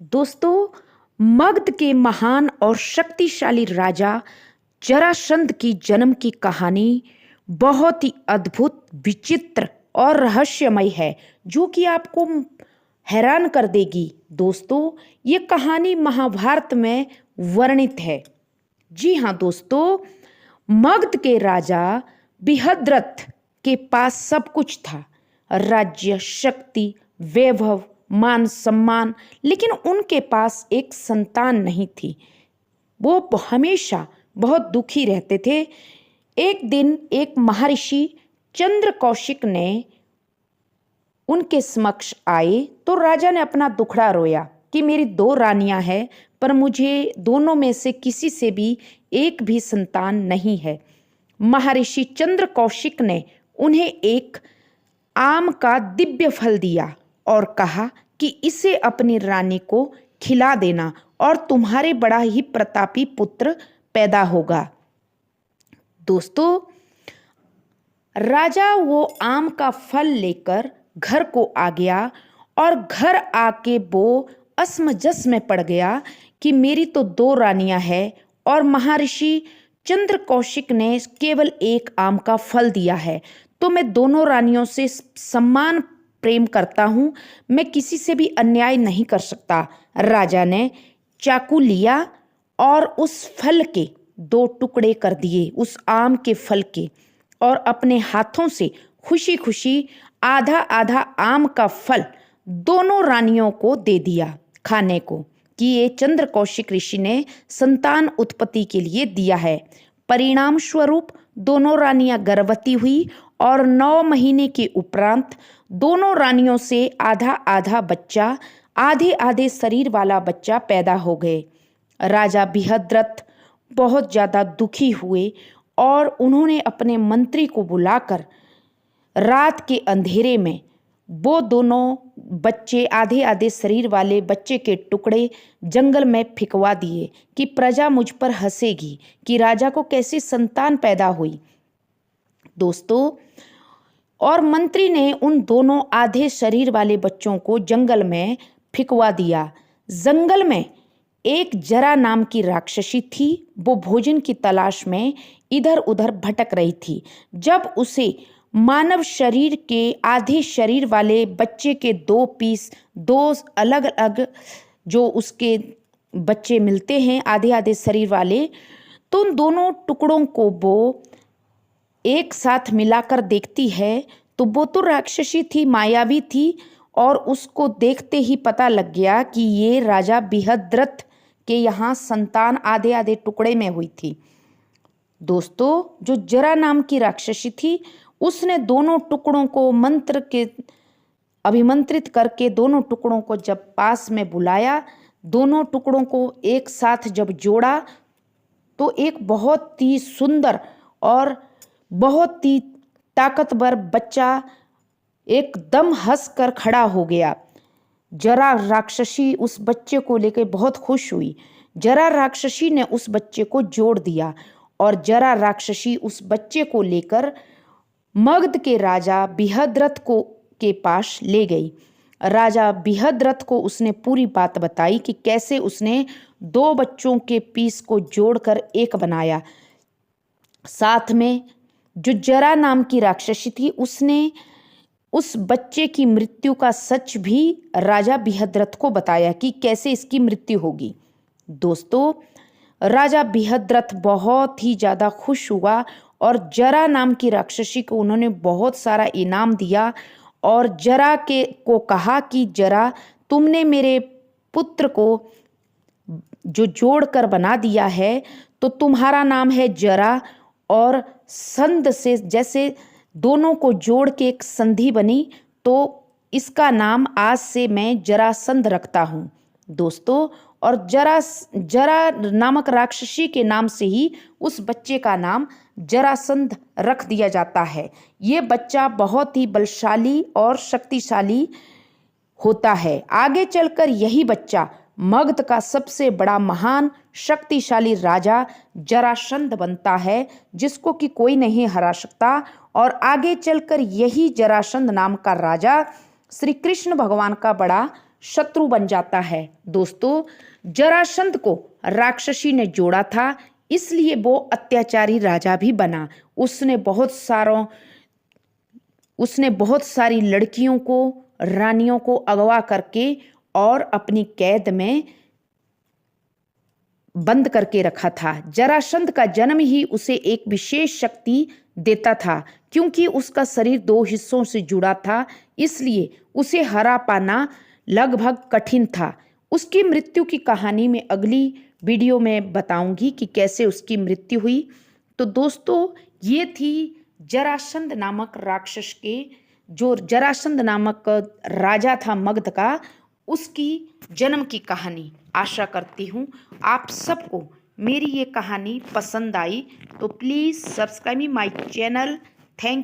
दोस्तों, मगध के महान और शक्तिशाली राजा जरासंध की जन्म की कहानी बहुत ही अद्भुत, विचित्र और रहस्यमय है, जो कि आपको हैरान कर देगी। दोस्तों, ये कहानी महाभारत में वर्णित है। जी हाँ दोस्तों, मगध के राजा बृहद्रथ के पास सब कुछ था, राज्य, शक्ति, वैभव, मान सम्मान, लेकिन उनके पास एक संतान नहीं थी। वो हमेशा बहुत दुखी रहते थे। एक दिन एक महर्षि चंद्र कौशिक ने उनके समक्ष आए तो राजा ने अपना दुखड़ा रोया कि मेरी दो रानियां हैं, पर मुझे दोनों में से किसी से भी एक भी संतान नहीं है। महर्षि चंद्र कौशिक ने उन्हें एक आम का दिव्य फल दिया और कहा कि इसे अपनी रानी को खिला देना और तुम्हारे बड़ा ही प्रतापी पुत्र पैदा होगा। दोस्तों, राजा वो आम का फल लेकर घर को आ गया और घर आके वो असमंजस में पड़ गया कि मेरी तो दो रानियां हैं और महर्षि चंद्र कौशिक ने केवल एक आम का फल दिया है, तो मैं दोनों रानियों से सम्मान प्रेम करता हूँ, मैं किसी से भी अन्याय नहीं कर सकता। राजा ने चाकू लिया और उस फल के दो टुकड़े कर दिए, उस आम के फल के, और अपने हाथों से खुशी खुशी आधा आधा आम का फल दोनों रानियों को दे दिया खाने को, कि ये चंद्र कौशिक ऋषि ने संतान उत्पत्ति के लिए दिया है। परिणाम स्वरूप दोनों रानियां गर्भवती हुई और 9 महीने के उपरांत दोनों रानियों से आधा आधा बच्चा, आधे आधे शरीर वाला बच्चा पैदा हो गए। राजा बृहद्रथ बहुत ज़्यादा दुखी हुए और उन्होंने अपने मंत्री को बुलाकर रात के अंधेरे में वो दोनों बच्चे, आधे आधे शरीर वाले बच्चे के टुकड़े जंगल में फिकवा दिए कि प्रजा मुझ पर हंसेगी कि राजा को कैसी संतान पैदा हुई। दोस्तों, और मंत्री ने उन दोनों आधे शरीर वाले बच्चों को जंगल में फिकवा दिया। जंगल में एक जरा नाम की राक्षसी थी। वो भोजन की तलाश में इधर उधर भटक रही थी। जब उसे मानव शरीर के आधे शरीर वाले बच्चे के दो पीस, दो अलग अलग जो उसके बच्चे मिलते हैं आधे आधे शरीर वाले, तो उन दोनों टुकड़ों को वो एक साथ मिलाकर देखती है तो वो तो राक्षसी थी, मायावी थी, और उसको देखते ही पता लग गया कि ये राजा बृहद्रथ के यहाँ संतान आधे आधे टुकड़े में हुई थी। दोस्तों, जो जरा नाम की राक्षसी थी, उसने दोनों टुकड़ों को मंत्र के अभिमंत्रित करके दोनों टुकड़ों को जब पास में बुलाया, दोनों टुकड़ों को एक साथ जब जोड़ा, तो एक बहुत ही सुंदर और बहुत ही ताकतवर बच्चा एकदम हंसकर खड़ा हो गया। जरा राक्षसी उस बच्चे को लेकर बहुत खुश हुई। जरा राक्षसी ने उस बच्चे को जोड़ दिया और जरा राक्षसी उस बच्चे को लेकर मगध के राजा बृहद्रथ को के पास ले गई। राजा बृहद्रथ को उसने पूरी बात बताई कि कैसे उसने दो बच्चों के पीस को जोड़कर एक बनाया। साथ में जो जरा नाम की राक्षसी थी, उसने उस बच्चे की मृत्यु का सच भी राजा बृहद्रथ को बताया कि कैसे इसकी मृत्यु होगी। दोस्तों, राजा बृहद्रथ बहुत ही ज़्यादा खुश हुआ और जरा नाम की राक्षसी को उन्होंने बहुत सारा इनाम दिया और जरा के को कहा कि जरा, तुमने मेरे पुत्र को जो जोड़कर बना दिया है तो तुम्हारा नाम है जरा, और संध से जैसे दोनों को जोड़ के एक संधि बनी, तो इसका नाम आज से मैं जरासंध रखता हूँ। दोस्तों, और जरा नामक राक्षसी के नाम से ही उस बच्चे का नाम जरासंध रख दिया जाता है। ये बच्चा बहुत ही बलशाली और शक्तिशाली होता है। आगे चलकर यही बच्चा मगध का सबसे बड़ा महान शक्तिशाली राजा जरासंध बनता है, जिसको कि कोई नहीं हरा सकता। और आगे चलकर यही जरासंध नाम का राजा श्री कृष्ण भगवान का बड़ा शत्रु बन जाता है। दोस्तों, जरासंध को राक्षसी ने जोड़ा था, इसलिए वो अत्याचारी राजा भी बना। उसने बहुत सारी लड़कियों को, रानियों को अगवा करके और अपनी कैद में बंद करके रखा था। जरासंध का जन्म ही उसे एक विशेष शक्ति देता था। क्योंकि उसका शरीर 2 हिस्सों से जुड़ा था, इसलिए उसे हरा पाना लगभग कठिन था। उसकी मृत्यु की कहानी में अगली वीडियो में बताऊंगी कि कैसे उसकी मृत्यु हुई। तो दोस्तों, ये थी जरासंध नामक राक्षस के, जो जरासंध नामक राजा था मगध का, उसकी जन्म की कहानी। आशा करती हूँ आप सबको मेरी ये कहानी पसंद आई। तो please subscribe my channel. Thank